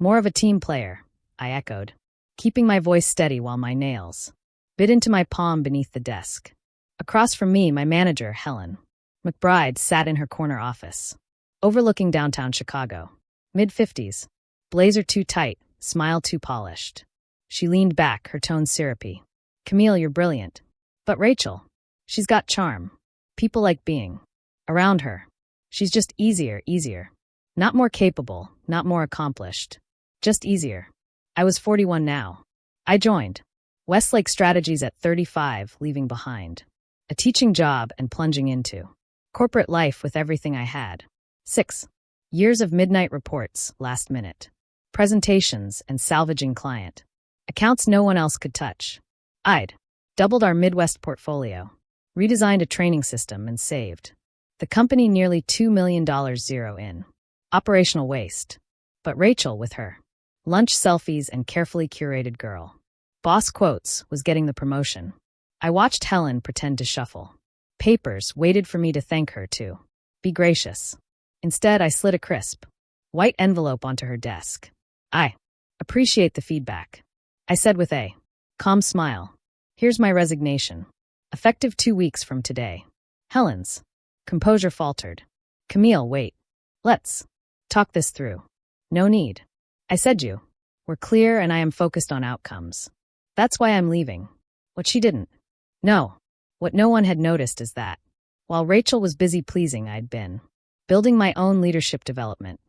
More of a team player, I echoed, keeping my voice steady while my nails bit into my palm beneath the desk. Across from me, my manager, Helen McBride, sat in her corner office, overlooking downtown Chicago. Mid-50s, blazer too tight, smile too polished. She leaned back, her tone syrupy. Camille, you're brilliant. But Rachel, she's got charm. People like being around her. She's just easier. Not more capable, not more accomplished. Just easier. I was 41 now. I joined Westlake Strategies at 35, leaving behind a teaching job and plunging into corporate life with everything I had. 6 years of midnight reports, last minute presentations, and salvaging client accounts no one else could touch. I'd doubled our Midwest portfolio, redesigned a training system, and saved the company nearly $2 million zero in operational waste. But Rachel, with her lunch selfies and carefully curated girl boss quotes, was getting the promotion. I watched Helen pretend to shuffle papers, waited for me to thank her to be gracious. Instead, I slid a crisp white envelope onto her desk. I appreciate the feedback, I said with a calm smile. Here's my resignation. Effective 2 weeks from today. Helen's composure faltered. Camille, wait. Let's talk this through. No need. I said you were clear and I am focused on outcomes. That's why I'm leaving. What she didn't know, what no one had noticed, is that while Rachel was busy pleasing, I'd been building my own leadership development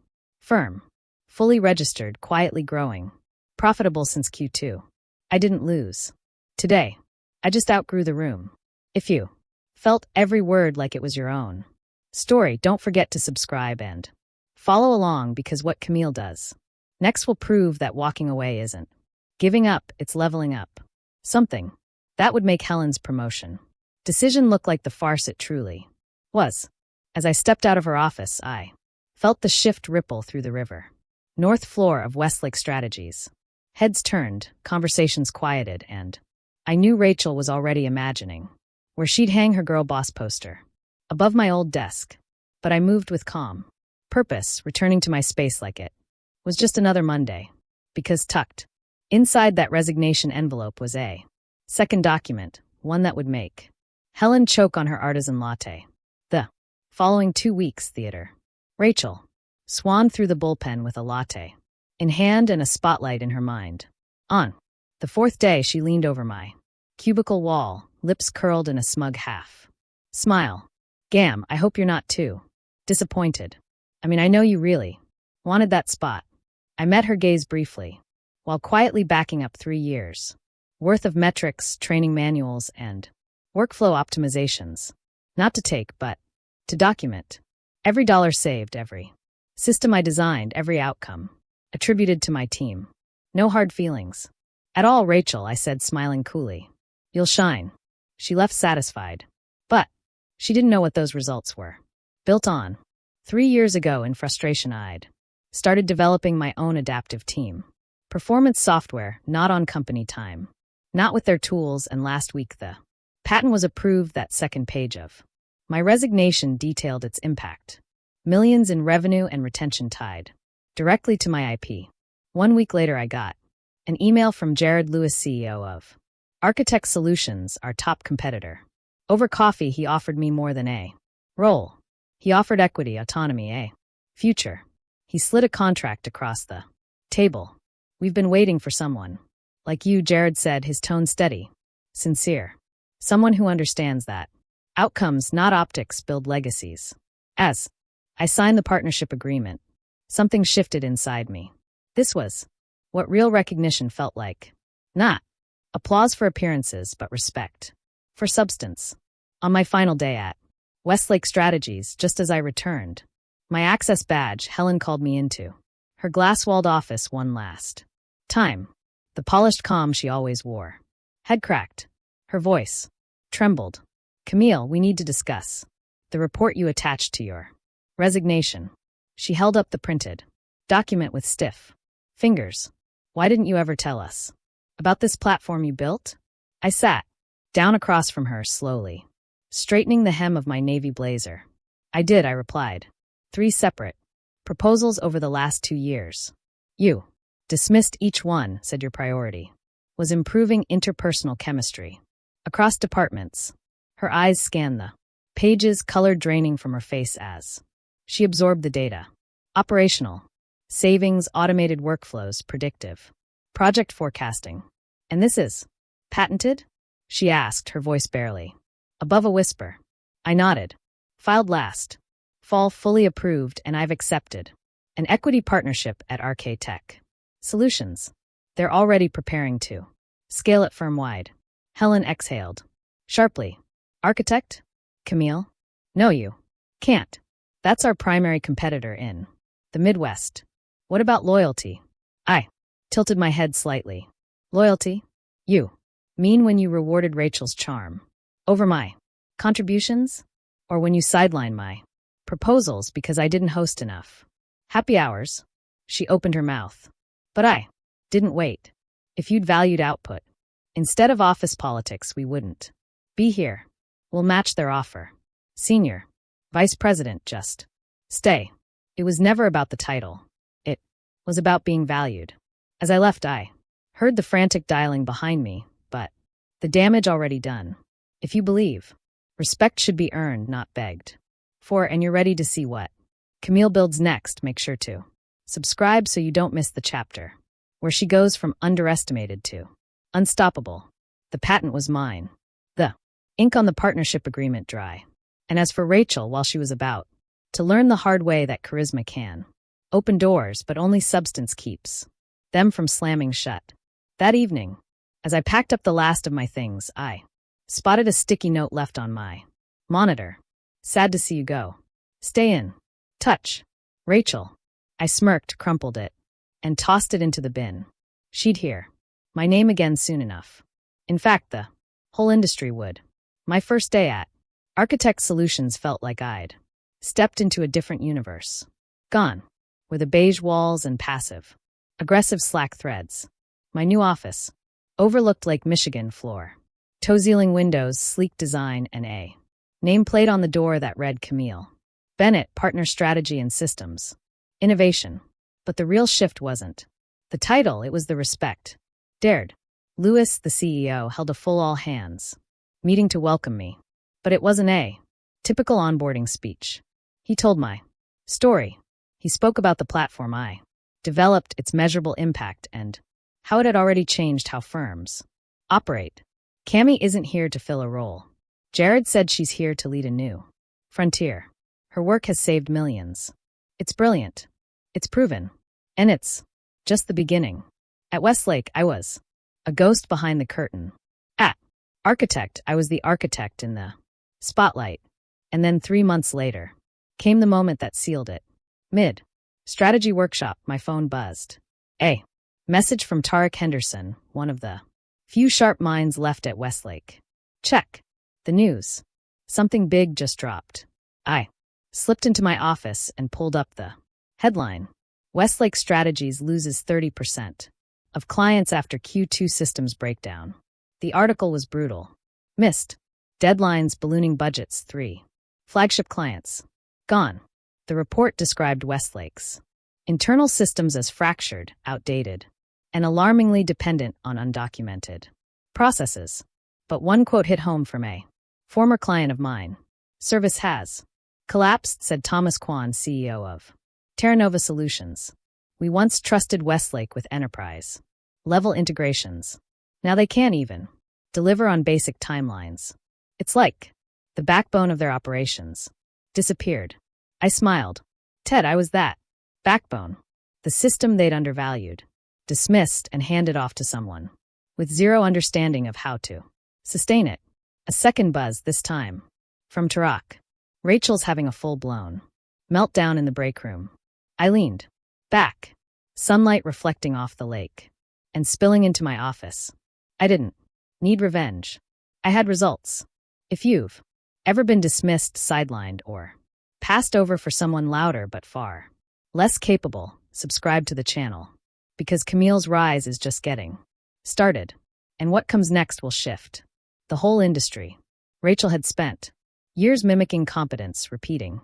firm, fully registered, quietly growing, profitable since Q2. I didn't lose. Today, I just outgrew the room. If you felt every word like it was your own story, don't forget to subscribe and follow along, because what Camille does next will prove that walking away isn't giving up, it's leveling up. Something that would make Helen's promotion decision look like the farce it truly was. As I stepped out of her office, I felt the shift ripple through the river. North floor of Westlake Strategies. Heads turned, conversations quieted, and I knew Rachel was already imagining where she'd hang her girl boss poster above my old desk. But I moved with calm purpose, returning to my space like it was just another Monday. Because tucked inside that resignation envelope was a second document, one that would make Helen choke on her artisan latte. The following 2 weeks, theater. Rachel swanned through the bullpen with a latte in hand and a spotlight in her mind. On the 4th day, she leaned over my cubicle wall, lips curled in a smug half smile. Gam, I hope you're not too disappointed. I mean, I know you really wanted that spot. I met her gaze briefly, while quietly backing up 3 years worth of metrics, training manuals, and workflow optimizations. Not to take, but to document. Every dollar saved, every system I designed, every outcome attributed to my team. No hard feelings at all, Rachel, I said, smiling coolly. You'll shine. She left satisfied. But she didn't know what those results were built on. 3 years ago, in frustration, I'd started developing my own adaptive team. Performance software, not on company time. Not with their tools, and last week the patent was approved. That second page of my resignation detailed its impact. Millions in revenue and retention tied directly to my IP. 1 week later, I got an email from Jared Lewis, CEO of Architect Solutions, our top competitor. Over coffee, he offered me more than a role. He offered equity, autonomy, a future. He slid a contract across the table. We've been waiting for someone like you, Jared said, his tone steady, sincere. Someone who understands that outcomes, not optics, build legacies. As I signed the partnership agreement, something shifted inside me. This was what real recognition felt like. Not applause for appearances, but respect for substance. On my final day at Westlake Strategies, just as I returned my access badge, Helen called me into her glass-walled office one last time. The polished calm she always wore had cracked. Her voice trembled. Camille, we need to discuss the report you attached to your resignation. She held up the printed document with stiff fingers. Why didn't you ever tell us about this platform you built? I sat down across from her slowly, straightening the hem of my navy blazer. I did, I replied. 3 separate proposals over the last 2 years. You Dismissed each one, said your priority was improving interpersonal chemistry. Across departments, her eyes scanned the pages, color draining from her face as she absorbed the data. Operational, savings, automated workflows, predictive, project forecasting. And this is patented? She asked, her voice barely above a whisper. I nodded. Filed last. Fall fully approved, and I've accepted an equity partnership at RK Tech Solutions. They're already preparing to scale it firm-wide. Helen exhaled sharply. Architect? Camille? No, you can't. That's our primary competitor in the Midwest. What about loyalty? I tilted my head slightly. Loyalty? You mean when you rewarded Rachel's charm over my contributions? Or when you sidelined my proposals because I didn't host enough happy hours? She opened her mouth. But I didn't wait. If you'd valued output instead of office politics, we wouldn't be here. We'll match their offer. Senior Vice President, just stay. It was never about the title. It was about being valued. As I left, I heard the frantic dialing behind me, but the damage already done. If you believe respect should be earned, not begged for, and you're ready to see what Camille builds next, make sure to subscribe so you don't miss the chapter where she goes from underestimated to unstoppable. The patent was mine. The ink on the partnership agreement dry. And as for Rachel, while she was about to learn the hard way that charisma can open doors, but only substance keeps them from slamming shut. That evening, as I packed up the last of my things, I spotted a sticky note left on my monitor. Sad to see you go. Stay in touch. Rachel. I smirked, crumpled it, and tossed it into the bin. She'd hear my name again soon enough. In fact, the whole industry would. My first day at Architect Solutions felt like I'd stepped into a different universe. Gone were the beige walls and passive, aggressive Slack threads. My new office overlooked Lake Michigan floor. Toe-ceiling windows, sleek design, and a nameplate on the door that read Camille Bennett, Partner Strategy and Systems Innovation. But the real shift wasn't the title, it was the respect. Dared. Lewis, the CEO, held a full all-hands meeting to welcome me. But it wasn't a typical onboarding speech. He told my story. He spoke about the platform I developed, its measurable impact, and how it had already changed how firms operate. Cami isn't here to fill a role. Jared said she's here to lead a new frontier. Her work has saved millions. It's brilliant. It's proven. And it's just the beginning. At Westlake, I was a ghost behind the curtain. At Architect, I was the architect in the spotlight. And then 3 months later came the moment that sealed it. Strategy workshop, my phone buzzed. A message from Tarek Henderson, one of the few sharp minds left at Westlake. Check. The news. Something big just dropped. I slipped into my office and pulled up the headline. Westlake Strategies loses 30% of clients after Q2 systems breakdown. The article was brutal. Missed deadlines, ballooning budgets, 3 flagship clients gone. The report described Westlake's internal systems as fractured, outdated, and alarmingly dependent on undocumented processes. But one quote hit home from a former client of mine. Service has collapsed, said Thomas Kwan, CEO of Terra Nova Solutions. We once trusted Westlake with enterprise-level integrations. Now they can't even deliver on basic timelines. It's like the backbone of their operations disappeared. I smiled. Ted, I was that backbone. The system they'd undervalued, dismissed, and handed off to someone with zero understanding of how to sustain it. A second buzz, this time from Tarak. Rachel's having a full-blown meltdown in the break room. I leaned back, sunlight reflecting off the lake and spilling into my office. I didn't need revenge. I had results. If you've ever been dismissed, sidelined, or passed over for someone louder but far less capable, subscribe to the channel. Because Camille's rise is just getting started. And what comes next will shift the whole industry. Rachel had spent years mimicking competence, repeating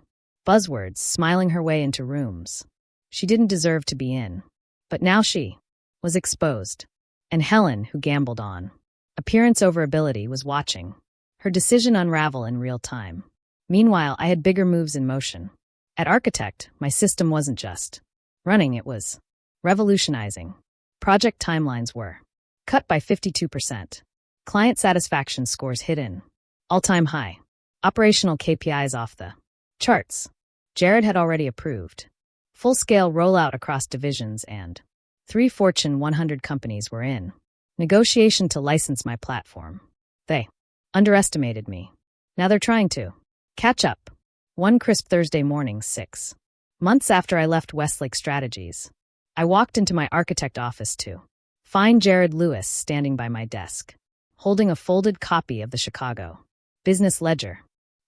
buzzwords, smiling her way into rooms she didn't deserve to be in. But now she was exposed. And Helen, who gambled on appearance over ability, was watching her decision unravel in real time. Meanwhile, I had bigger moves in motion. At Architect, my system wasn't just running, it was revolutionizing. Project timelines were cut by 52%. Client satisfaction scores hit an all-time high. Operational KPIs off the charts. Jared had already approved full-scale rollout across divisions, and 3 Fortune 100 companies were in negotiation to license my platform. They underestimated me. Now they're trying to catch up. One crisp Thursday morning, 6 months after I left Westlake Strategies, I walked into my Architect office to find Jared Lewis standing by my desk, holding a folded copy of the Chicago Business Ledger.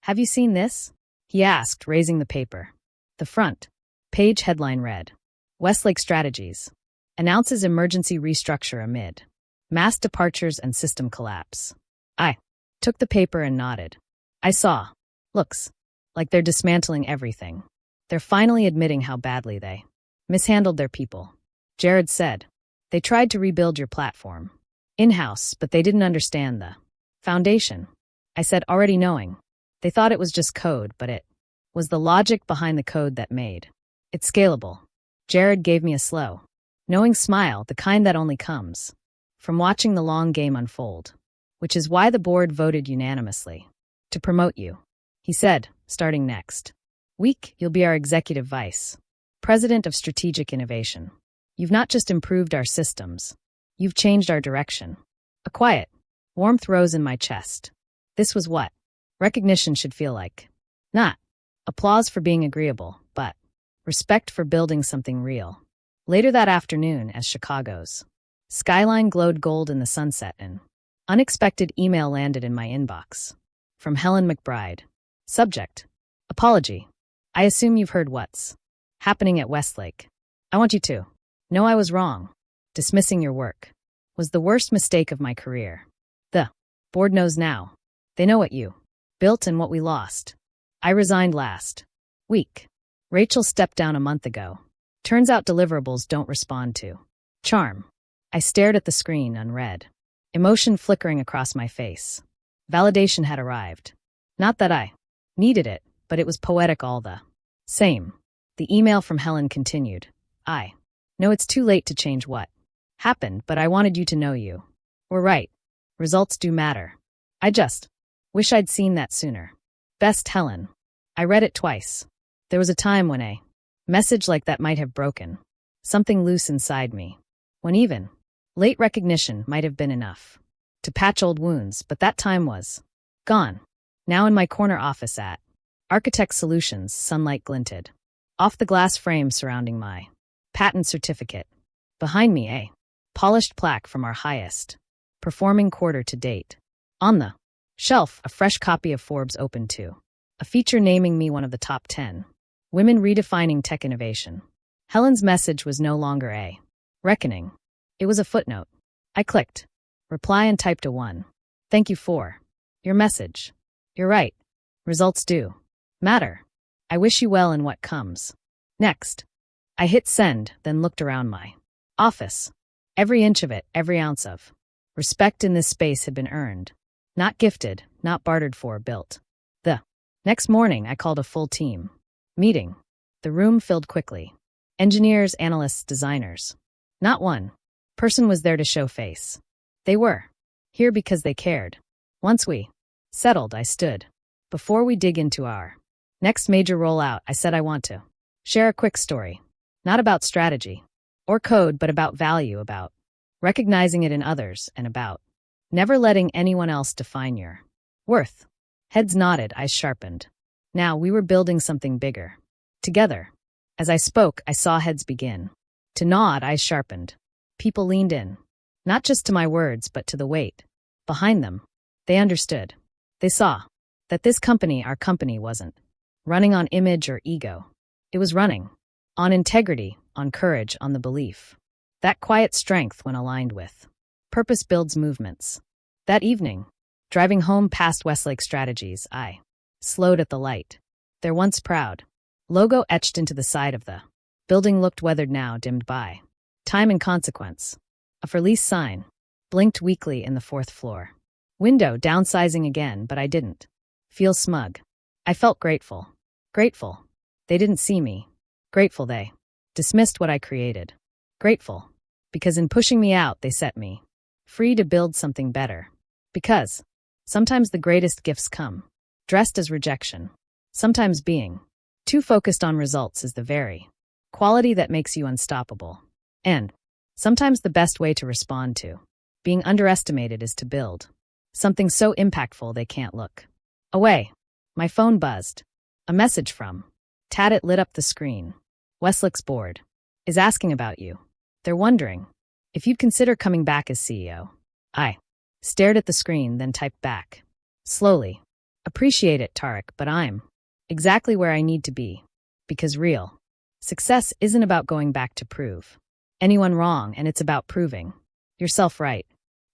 "Have you seen this?" he asked, raising the paper. The front page headline read, "Westlake Strategies announces emergency restructure amid mass departures and system collapse." I took the paper and nodded. I saw. Looks like they're dismantling everything. They're finally admitting how badly they mishandled their people. Jared said, "They tried to rebuild your platform in-house, but they didn't understand the foundation." I said, already knowing. They thought it was just code, but it was the logic behind the code that made it scalable. Jared gave me a slow, knowing smile, the kind that only comes from watching the long game unfold, which is why the board voted unanimously to promote you. He said, "Starting next week, you'll be our executive vice president of strategic innovation. You've not just improved our systems, you've changed our direction." A quiet warmth rose in my chest. This was what recognition should feel like. Not applause for being agreeable, but respect for building something real. Later that afternoon, as Chicago's skyline glowed gold in the sunset, an unexpected email landed in my inbox. From Helen McBride. Subject: Apology. I assume you've heard what's happening at Westlake. I want you to know I was wrong. Dismissing your work was the worst mistake of my career. The board knows now. They know what you built and what we lost. I resigned last week. Rachel stepped down a month ago. Turns out deliverables don't respond to charm. I stared at the screen, unread, emotion flickering across my face. Validation had arrived. Not that I needed it, but it was poetic all the same. The email from Helen continued. "I know it's too late to change what happened, but I wanted you to know you were right. Results do matter. I just wish I'd seen that sooner. Best, Helen." I read it twice. There was a time when a message like that might have broken something loose inside me, when even late recognition might have been enough to patch old wounds, but that time was gone. Now in my corner office at Architect Solutions, sunlight glinted off the glass frame surrounding my patent certificate. Behind me, a polished plaque from our highest performing quarter to date. On the shelf, a fresh copy of Forbes open to a feature naming me one of the top 10 women redefining tech innovation. Helen's message was no longer a reckoning. It was a footnote. I clicked reply and typed a 1. "Thank you for your message. You're right. Results do matter. I wish you well in what comes next." I hit send, then looked around my office. Every inch of it, every ounce of respect in this space had been earned. Not gifted, not bartered for, built. The next morning, I called a full team meeting. The room filled quickly. Engineers, analysts, designers. Not one person was there to show face. They were here because they cared. Once we settled, I stood. "Before we dig into our next major rollout," I said, "I want to share a quick story. Not about strategy or code, but about value, about recognizing it in others, and about never letting anyone else define your worth." Heads nodded, eyes sharpened. Now we were building something bigger together. As I spoke, I saw heads begin to nod, eyes sharpened. People leaned in, not just to my words, but to the weight behind them. They understood. They saw that this company, our company, wasn't running on image or ego. It was running on integrity, on courage, on the belief that quiet strength, when aligned with purpose, builds movements. That evening, driving home past Westlake Strategies, I slowed at the light. Their once proud logo etched into the side of the building looked weathered now, dimmed by time and consequence. A for lease sign. Blinked weakly in the fourth floor. Window downsizing again, but I didn't feel smug. I felt grateful. Grateful. They didn't see me. Grateful they dismissed what I created. Grateful. Because in pushing me out, they set me free to build something better. Because sometimes the greatest gifts come dressed as rejection. Sometimes being too focused on results is the very quality that makes you unstoppable. And sometimes the best way to respond to being underestimated is to build something so impactful they can't look away. My phone buzzed. A message from Tad. It lit up the screen. Westlake's board is asking about you. They're wondering if you'd consider coming back as CEO. I stared at the screen, then typed back slowly. Appreciate it, Tarek, but I'm exactly where I need to be. Because real success isn't about going back to prove anyone wrong, and it's about proving yourself right.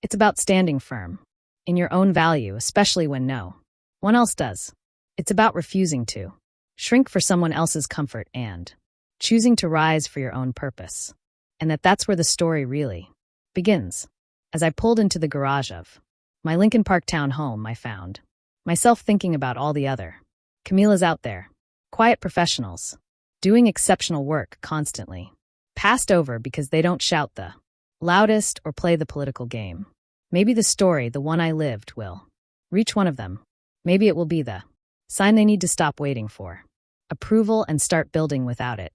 It's about standing firm in your own value, especially when no one else does. It's about refusing to shrink for someone else's comfort and choosing to rise for your own purpose. And that's where the story really begins. As I pulled into the garage of my Lincoln Park town home, I found myself thinking about all the other Camilas out there, quiet professionals, doing exceptional work constantly, passed over because they don't shout the loudest or play the political game. Maybe the story, the one I lived, will reach one of them. Maybe it will be the sign they need to stop waiting for approval and start building without it.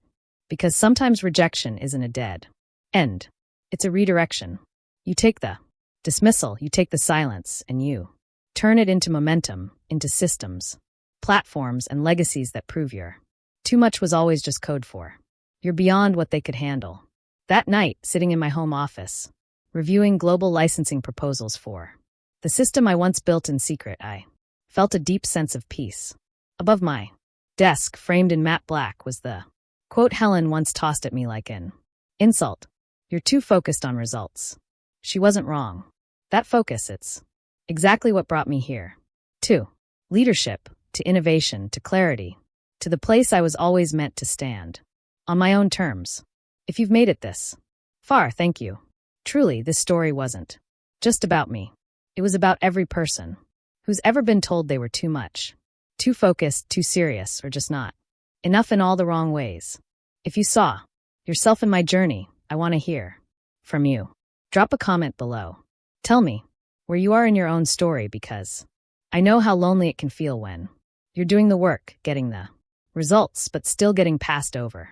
Because sometimes rejection isn't a dead end. It's a redirection. You take the dismissal, you take the silence, and you turn it into momentum, into systems, platforms, and legacies that prove your too much was always just code for you're beyond what they could handle. That night, sitting in my home office, reviewing global licensing proposals for the system I once built in secret, I felt a deep sense of peace. Above my desk, framed in matte black, was the quote Helen once tossed at me like an insult. You're too focused on results. She wasn't wrong. That focus, it's exactly what brought me here. To leadership, to innovation, to clarity, to the place I was always meant to stand. On my own terms. If you've made it this far, thank you. Truly, this story wasn't just about me. It was about every person who's ever been told they were too much, too focused, too serious, or just not enough in all the wrong ways. If you saw yourself in my journey, I want to hear from you. Drop a comment below. Tell me where you are in your own story, because I know how lonely it can feel when you're doing the work, getting the results, but still getting passed over.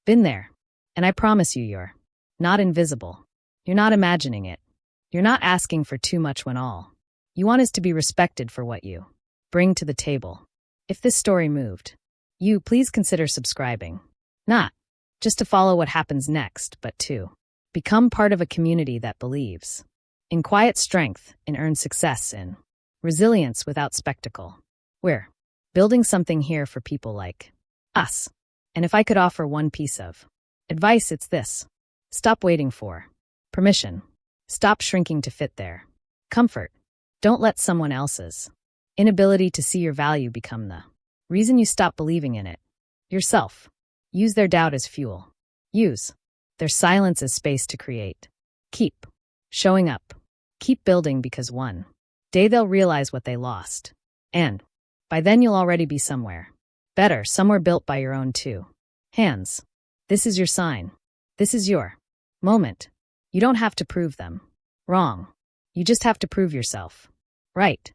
Been there. And I promise you, you're not invisible. You're not imagining it. You're not asking for too much when all you want is to be respected for what you bring to the table. If this story moved you, please consider subscribing. Not just to follow what happens next, but to become part of a community that believes in quiet strength, in earned success, in resilience without spectacle. We're building something here for people like us. And if I could offer one piece of advice, it's this. Stop waiting for permission. Stop shrinking to fit their comfort. Don't let someone else's inability to see your value become the reason you stop believing in it yourself. Use their doubt as fuel. Use their silence as space to create. Keep showing up. Keep building, because one day they'll realize what they lost. And by then you'll already be somewhere better, somewhere built by your own two hands. This is your sign. This is your moment. You don't have to prove them wrong. You just have to prove yourself right.